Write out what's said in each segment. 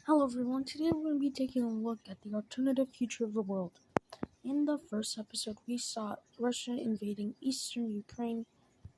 Hello everyone, today we're going to be taking a look at the alternative future of the world. In the first episode, we saw Russia invading eastern Ukraine,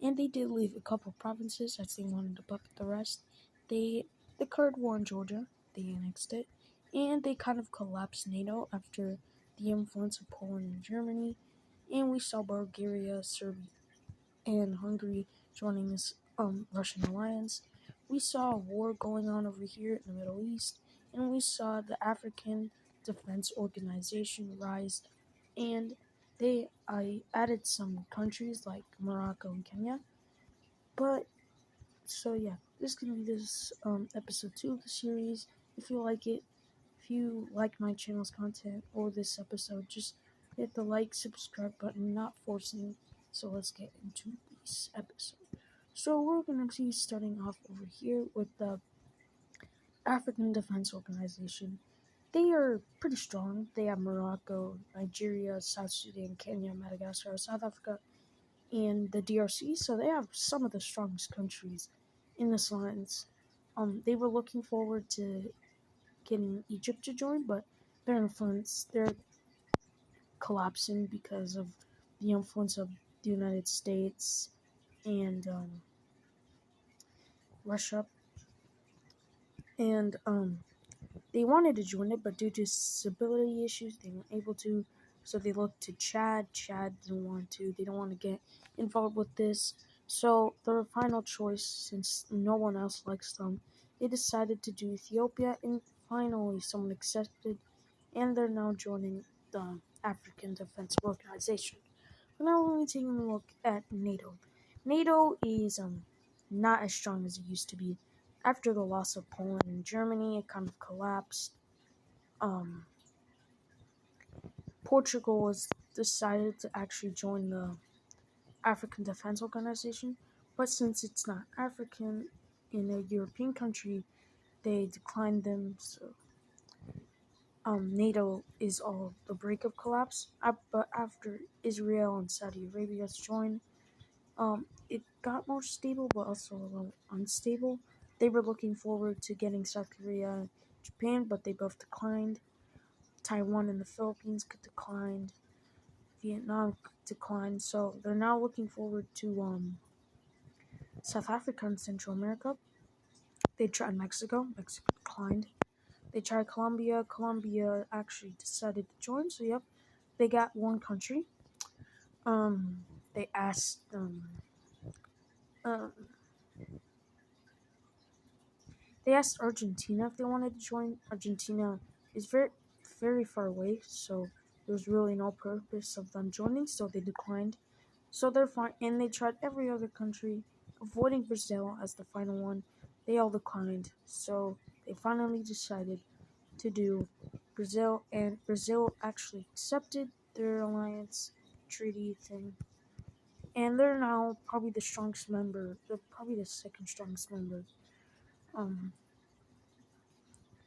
and they did leave a couple provinces as they wanted to bucket the rest. They declared war on Georgia, they annexed it, and they kind of collapsed NATO after the influence of Poland and Germany, and we saw Bulgaria, Serbia, and Hungary joining this Russian alliance. We saw a war going on over here in the Middle East, and we saw the African Defense Organization rise, and I added some countries like Morocco and Kenya. But so yeah, this is gonna be this episode 2 of the series. If you like it, if you like my channel's content or this episode, just hit the like, subscribe button, not forcing. So let's get into this episode. So we're going to be starting off over here with the African Defense Organization. They are pretty strong. They have Morocco, Nigeria, South Sudan, Kenya, Madagascar, South Africa, and the DRC. So they have some of the strongest countries in this alliance. They were looking forward to getting Egypt to join, but they're collapsing because of the influence of the United States and Russia. And they wanted to join it, but due to stability issues, they weren't able to. So they looked to Chad. Chad didn't want to. They don't want to get involved with this. So their final choice, since no one else likes them, they decided to do Ethiopia, and finally someone accepted, and they're now joining the African Defense Organization. But now we're taking a look at NATO. NATO is not as strong as it used to be. After the loss of Poland and Germany, it kind of collapsed. Portugal has decided to actually join the African Defense Organization, but since it's not African in a European country, they declined them. So NATO is on the brink of collapse. But after Israel and Saudi Arabia joined, it got more stable, but also a little unstable. They were looking forward to getting South Korea and Japan, but they both declined. Taiwan and the Philippines could decline. Vietnam declined. So they're now looking forward to South Africa and Central America. They tried Mexico. Mexico declined. They tried Colombia. Colombia actually decided to join. So yep, they got one country. They asked um, They asked Argentina if they wanted to join. Argentina is very far away, so there was really no purpose of them joining, so they declined. So they're fine, and they tried every other country, avoiding Brazil as the final one. They all declined, so they finally decided to do Brazil, and Brazil actually accepted their alliance treaty thing, and they're now probably the strongest member. They're probably the second strongest member. Um,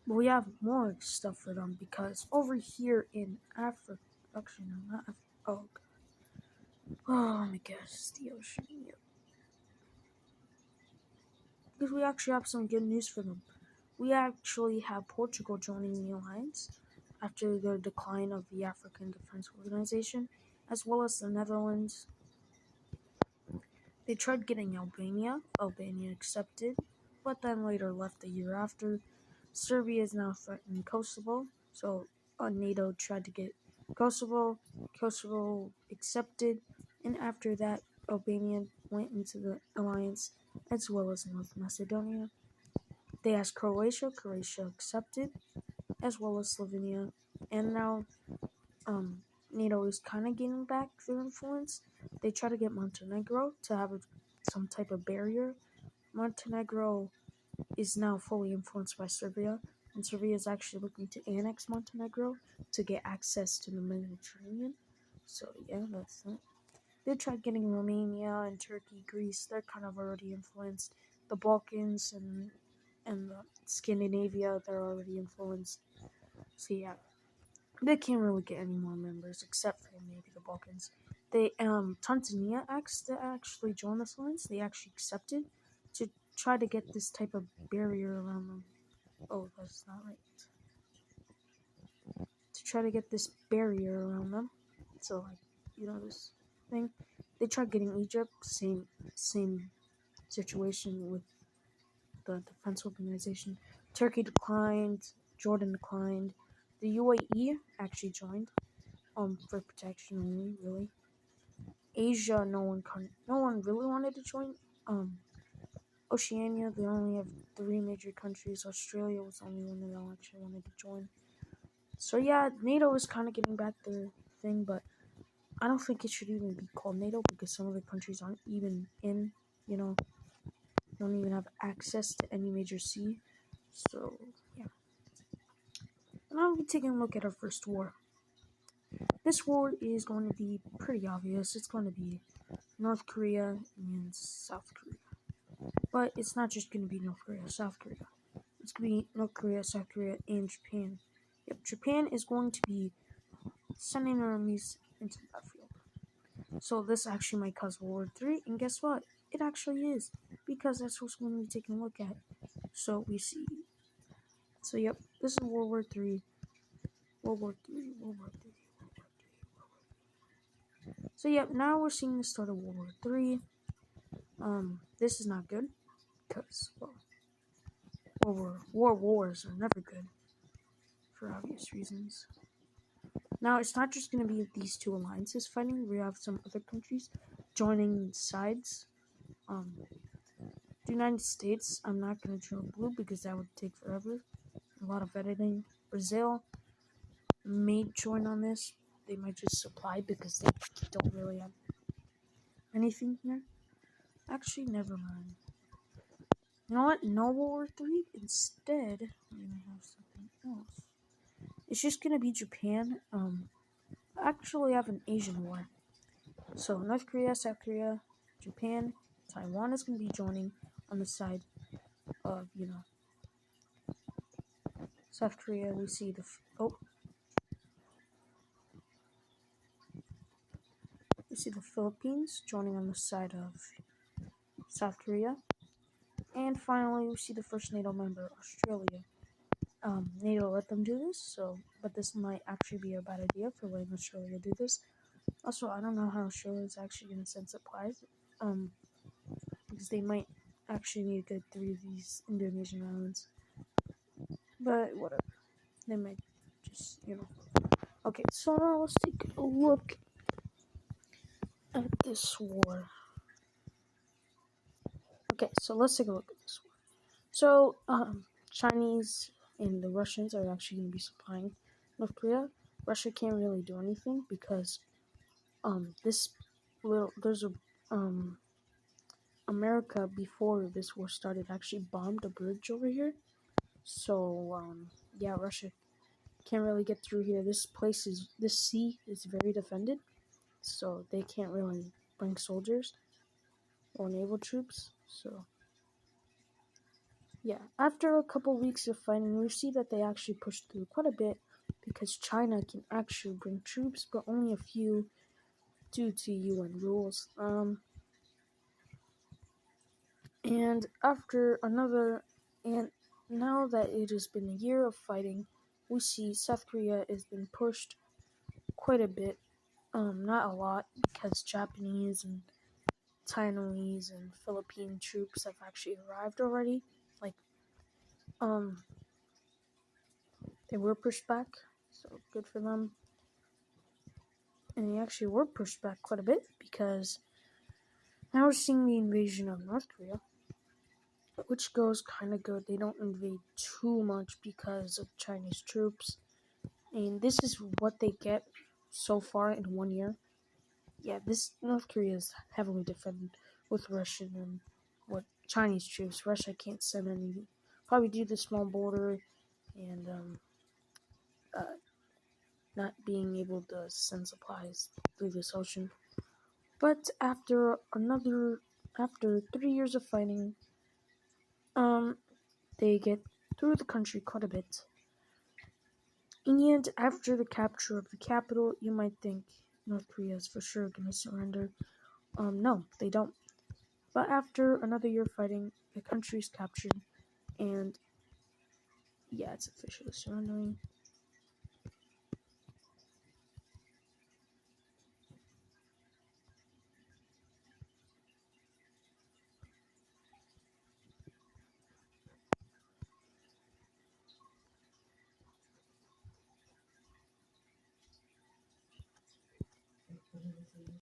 But we have more stuff for them because over here in Africa, actually no, not Africa. Oh, oh my gosh, it's the ocean. Yep. Because we actually have some good news for them. We actually have Portugal joining the alliance after the decline of the African Defense Organization, as well as the Netherlands. They tried getting Albania. Albania accepted, but then later left a year after. Serbia is now threatening Kosovo, so NATO tried to get Kosovo. Kosovo accepted, and after that, Albania went into the alliance, as well as North Macedonia. They asked Croatia. Croatia accepted, as well as Slovenia, and now NATO is kind of gaining back their influence. They try to get Montenegro to have some type of barrier. Montenegro is now fully influenced by Serbia, and Serbia is actually looking to annex Montenegro to get access to the Mediterranean. So yeah, that's it. They tried getting Romania and Turkey, Greece. They're kind of already influenced. The Balkans and the Scandinavia, they're already influenced. So yeah, they can't really get any more members except for maybe the Balkans. They Tanzania asked to actually join this alliance. They actually accepted to try to get this type of barrier around them. Oh, because it's not right. To try to get this barrier around them. So, like, this thing. They tried getting Egypt, same situation with the defense organization. Turkey declined, Jordan declined. The UAE actually joined, for protection only, really. Asia, no one really wanted to join. Oceania, they only have 3 major countries. Australia was the only one that actually wanted to join. So yeah, NATO is kind of getting back their thing, but I don't think it should even be called NATO because some of the countries aren't even in, don't even have access to any major sea. So yeah. And now we're taking a look at our first war. This war is going to be pretty obvious. It's going to be North Korea and South Korea. But it's not just going to be North Korea, South Korea. It's going to be North Korea, South Korea, and Japan. Yep, Japan is going to be sending their armies into the battlefield. So this actually might cause World War III, and guess what? It actually is, because that's what we're going to be taking a look at. So we see. So yep, this is World War III. World War III, World War III, World War III. So yep, now we're seeing the start of World War III. This is not good, because, wars are never good, for obvious reasons. Now, it's not just going to be these two alliances fighting. We have some other countries joining sides. The United States, I'm not going to draw blue because that would take forever. A lot of editing. Brazil may join on this. They might just supply because they don't really have anything here. Actually, never mind. You know what? No World War III. Instead, we're going to have something else. It's just going to be Japan. Actually have an Asian war. So North Korea, South Korea, Japan, Taiwan is going to be joining on the side of, South Korea. We see the Philippines joining on the side of South Korea. And finally, we see the first NATO member, Australia. NATO let them do this, but this might actually be a bad idea for letting Australia do this. Also, I don't know how Australia is actually going to send supplies, because they might actually need to go through these Indonesian islands. But whatever, they might just, Okay, so now let's take a look at this war. Okay, so let's take a look at this war. So, Chinese and the Russians are actually going to be supplying North Korea. Russia can't really do anything because, America before this war started actually bombed a bridge over here. So, yeah, Russia can't really get through here. This sea is very defended, so they can't really bring soldiers or naval troops. So, yeah, after a couple weeks of fighting, we see that they actually pushed through quite a bit because China can actually bring troops, but only a few due to UN rules. And now that it has been a year of fighting, we see South Korea has been pushed quite a bit. Not a lot, because Japanese and Taiwanese and Philippine troops have actually arrived already. They were pushed back, so good for them. And they actually were pushed back quite a bit because now we're seeing the invasion of North Korea, which goes kind of good. They don't invade too much because of Chinese troops. And this is what they get so far in 1 year. Yeah, this North Korea is heavily defended with Russian and Chinese troops. Russia can't send any, probably due to the small border and not being able to send supplies through this ocean. But after 3 years of fighting, they get through the country quite a bit. And after the capture of the capital, you might think North Korea is for sure going to surrender. No, they don't. But after another year fighting, the country is captured, and Yeah, it's officially surrendering.